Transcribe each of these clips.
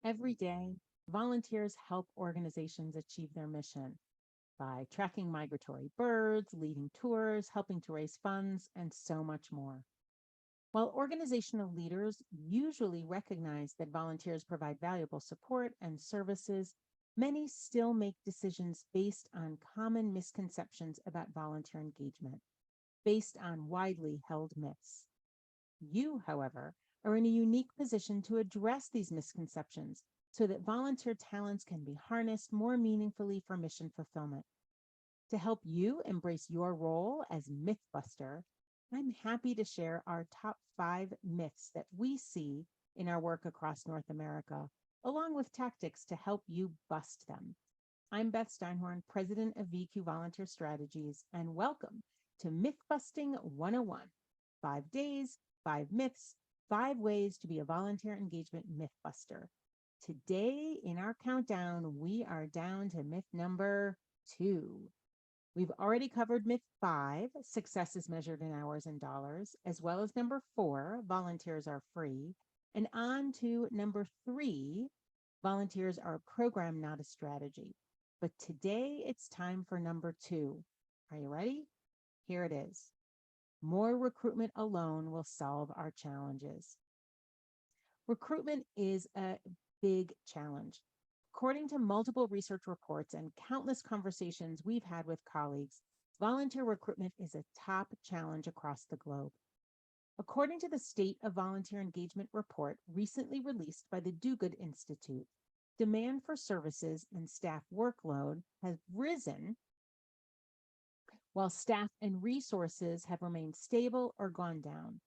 Every day, volunteers help organizations achieve their mission by tracking migratory birds, leading tours, helping to raise funds, and so much more. While organizational leaders usually recognize that volunteers provide valuable support and services, many still make decisions based on common misconceptions about volunteer engagement, based on widely held myths. You, however, are in a unique position to address these misconceptions so that volunteer talents can be harnessed more meaningfully for mission fulfillment. To help you embrace your role as Mythbuster, I'm happy to share our top 5 myths that we see in our work across North America, along with tactics to help you bust them. I'm Beth Steinhorn, President of VQ Volunteer Strategies, and welcome to Mythbusting 101: 5 days, 5 myths, 5 ways to be a volunteer engagement mythbuster. Today in our countdown, we are down to myth number 2. We've already covered myth 5, success is measured in hours and dollars, as well as number 4, volunteers are free, and on to number 3, volunteers are a program, not a strategy. But today it's time for number 2. Are you ready? Here it is. More recruitment alone will solve our challenges. Recruitment is a big challenge. According to multiple research reports and countless conversations we've had with colleagues, volunteer recruitment is a top challenge across the globe. According to the State of Volunteer Engagement report recently released by the Do-Good Institute, demand for services and staff workload has risen, while staff and resources have remained stable or gone down.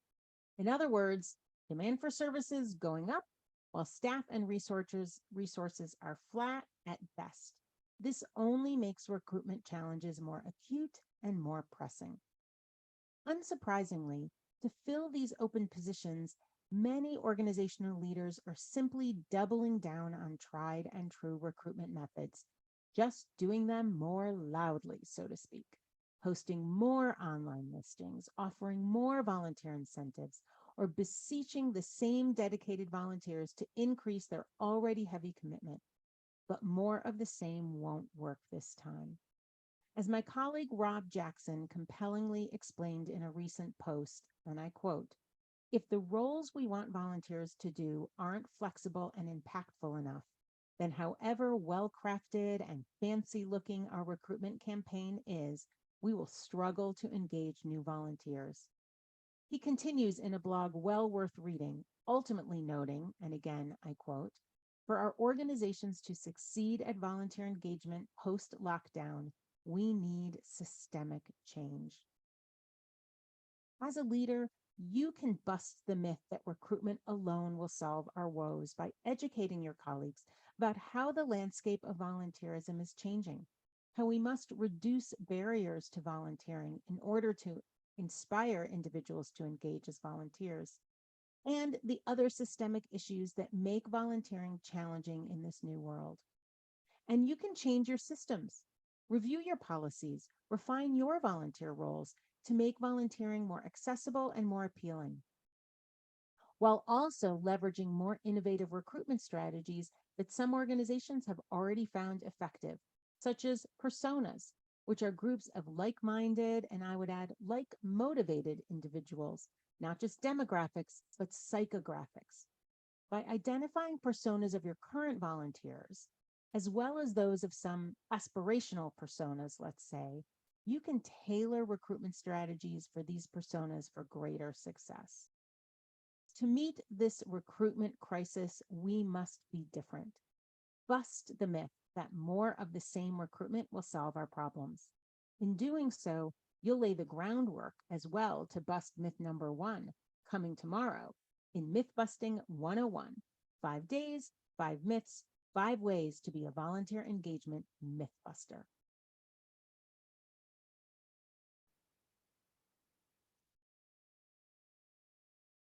In other words, demand for services going up, while staff and resources are flat at best. This only makes recruitment challenges more acute and more pressing. Unsurprisingly, to fill these open positions, many organizational leaders are simply doubling down on tried and true recruitment methods, just doing them more loudly, so to speak, hosting more online listings, offering more volunteer incentives, or beseeching the same dedicated volunteers to increase their already heavy commitment. But more of the same won't work this time. As my colleague Rob Jackson compellingly explained in a recent post, and I quote, "If the roles we want volunteers to do aren't flexible and impactful enough, then however well-crafted and fancy-looking our recruitment campaign is, we will struggle to engage new volunteers." He continues in a blog well worth reading, ultimately noting, and again, I quote, "For our organizations to succeed at volunteer engagement post-lockdown, we need systemic change." As a leader, you can bust the myth that recruitment alone will solve our woes by educating your colleagues about how the landscape of volunteerism is changing, how we must reduce barriers to volunteering in order to inspire individuals to engage as volunteers, and the other systemic issues that make volunteering challenging in this new world. And you can change your systems, review your policies, refine your volunteer roles to make volunteering more accessible and more appealing, while also leveraging more innovative recruitment strategies that some organizations have already found effective, such as personas, which are groups of like-minded, and I would add like-motivated individuals, not just demographics, but psychographics. By identifying personas of your current volunteers, as well as those of some aspirational personas, let's say, you can tailor recruitment strategies for these personas for greater success. To meet this recruitment crisis, we must be different. Bust the myth that more of the same recruitment will solve our problems. In doing so, you'll lay the groundwork as well to bust myth number 1, coming tomorrow in Mythbusting 101: 5 days, 5 myths, 5 ways to be a volunteer engagement mythbuster.